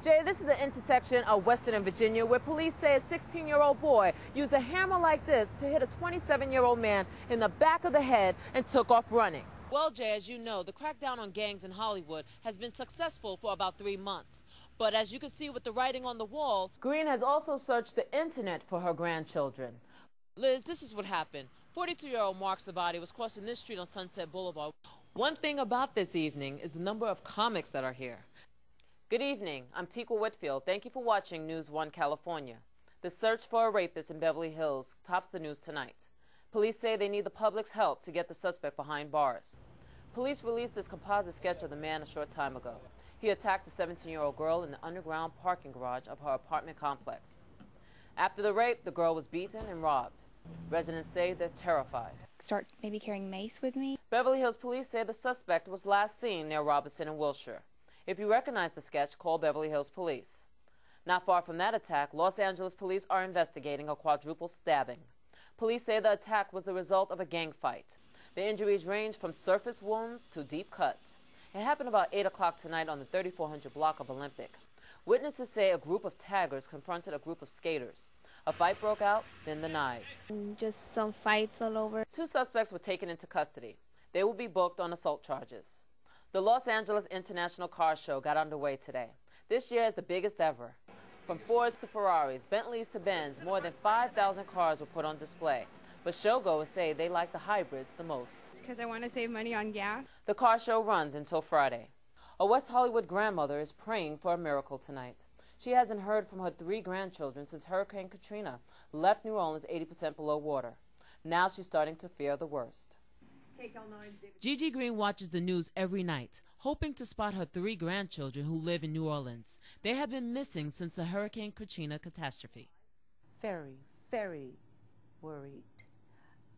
Jay, this is the intersection of Western and Virginia where police say a 16-year-old boy used a hammer like this to hit a 27-year-old man in the back of the head and took off running. Well, Jay, as you know, the crackdown on gangs in Hollywood has been successful for about 3 months. But as you can see with the writing on the wall, Green has also searched the internet for her grandchildren. Liz, this is what happened. 42-year-old Mark Savati was crossing this street on Sunset Boulevard. One thing about this evening is the number of comics that are here. Good evening. I'm Tiqua Whitfield. Thank you for watching News 1 California. The search for a rapist in Beverly Hills tops the news tonight. Police say they need the public's help to get the suspect behind bars. Police released this composite sketch of the man a short time ago. He attacked a 17-year-old girl in the underground parking garage of her apartment complex. After the rape, the girl was beaten and robbed. Residents say they're terrified. Start maybe carrying mace with me. Beverly Hills police say the suspect was last seen near Robinson and Wilshire. If you recognize the sketch, call Beverly Hills police. Not far from that attack, Los Angeles police are investigating a quadruple stabbing. Police say the attack was the result of a gang fight. The injuries range from surface wounds to deep cuts. It happened about 8 o'clock tonight on the 3400 block of Olympic. Witnesses say a group of taggers confronted a group of skaters. A fight broke out, then the knives. Just some fights all over. 2 suspects were taken into custody. They will be booked on assault charges. The Los Angeles International Car Show got underway today. This year is the biggest ever. From Fords to Ferraris, Bentleys to Benz, more than 5,000 cars were put on display. But showgoers say they like the hybrids the most. Because I want to save money on gas. The car show runs until Friday. A West Hollywood grandmother is praying for a miracle tonight. She hasn't heard from her 3 grandchildren since Hurricane Katrina left New Orleans 80% below water. Now she's starting to fear the worst. Gigi Green watches the news every night, hoping to spot her 3 grandchildren who live in New Orleans. They have been missing since the Hurricane Katrina catastrophe. Very, very worried.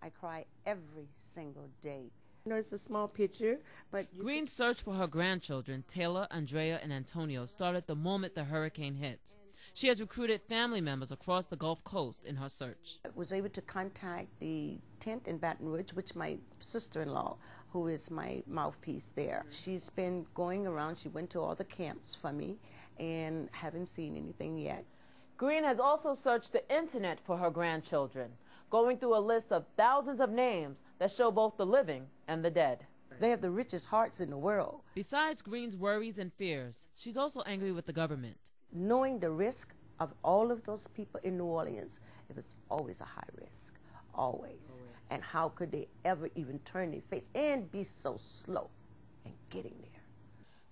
I cry every single day. It's a small picture, but Green's search for her grandchildren, Taylor, Andrea, and Antonio, started the moment the hurricane hit. She has recruited family members across the Gulf Coast in her search. I was able to contact the tent in Baton Rouge, which my sister-in-law, who is my mouthpiece there. She's been going around. She went to all the camps for me and haven't seen anything yet. Green has also searched the internet for her grandchildren, going through a list of thousands of names that show both the living and the dead. They have the richest hearts in the world. Besides Green's worries and fears, she's also angry with the government. Knowing the risk of all of those people in New Orleans, it was always a high risk, always. And how could they ever even turn their face and be so slow in getting there?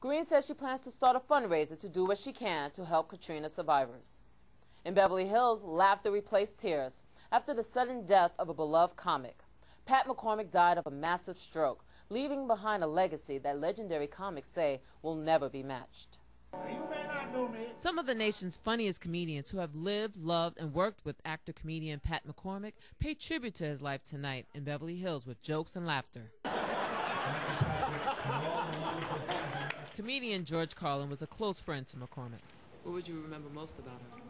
Green says she plans to start a fundraiser to do what she can to help Katrina survivors. In Beverly Hills, laughter replaced tears after the sudden death of a beloved comic. Pat McCormick died of a massive stroke, leaving behind a legacy that legendary comics say will never be matched. Some of the nation's funniest comedians who have lived, loved, and worked with actor-comedian Pat McCormick pay tribute to his life tonight in Beverly Hills with jokes and laughter. Comedian George Carlin was a close friend to McCormick. What would you remember most about him?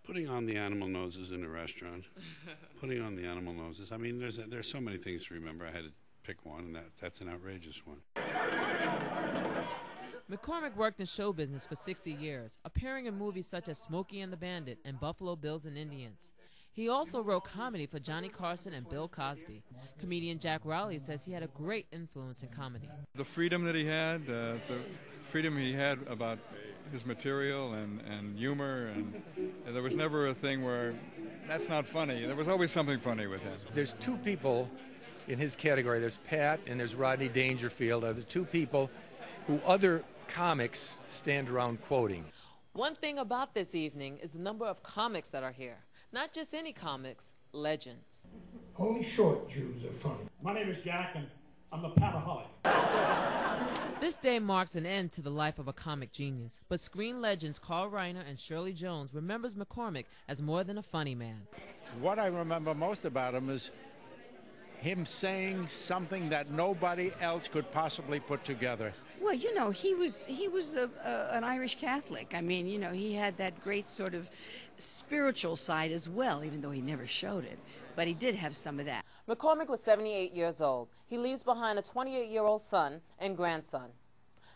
Putting on the animal noses in a restaurant. Putting on the animal noses. I mean, there's so many things to remember. I had to pick one, and that's an outrageous one. McCormick worked in show business for 60 years, appearing in movies such as Smokey and the Bandit and Buffalo Bills and Indians. He also wrote comedy for Johnny Carson and Bill Cosby. Comedian Jack Rowley says he had a great influence in comedy. The freedom that he had, the freedom he had about his material and humor, and there was never a thing where that's not funny. There was always something funny with him. There's 2 people in his category. There's Pat and there's Rodney Dangerfield. Are the 2 people who other comics stand around quoting. One thing about this evening is the number of comics that are here. Not just any comics, legends. Only short Jews are funny. My name is Jack, and I'm a Pataholic. This day marks an end to the life of a comic genius, but screen legends Carl Reiner and Shirley Jones remembers McCormick as more than a funny man. What I remember most about him is him saying something that nobody else could possibly put together. Well, you know, he was an Irish Catholic. I mean, you know, he had that great sort of spiritual side as well, even though he never showed it. But he did have some of that. McCormick was 78 years old. He leaves behind a 28-year-old son and grandson.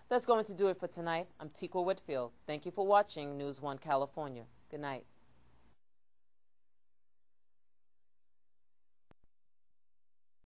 That's going to do it for tonight. I'm Tiqua Whitfield. Thank you for watching News 1 California. Good night.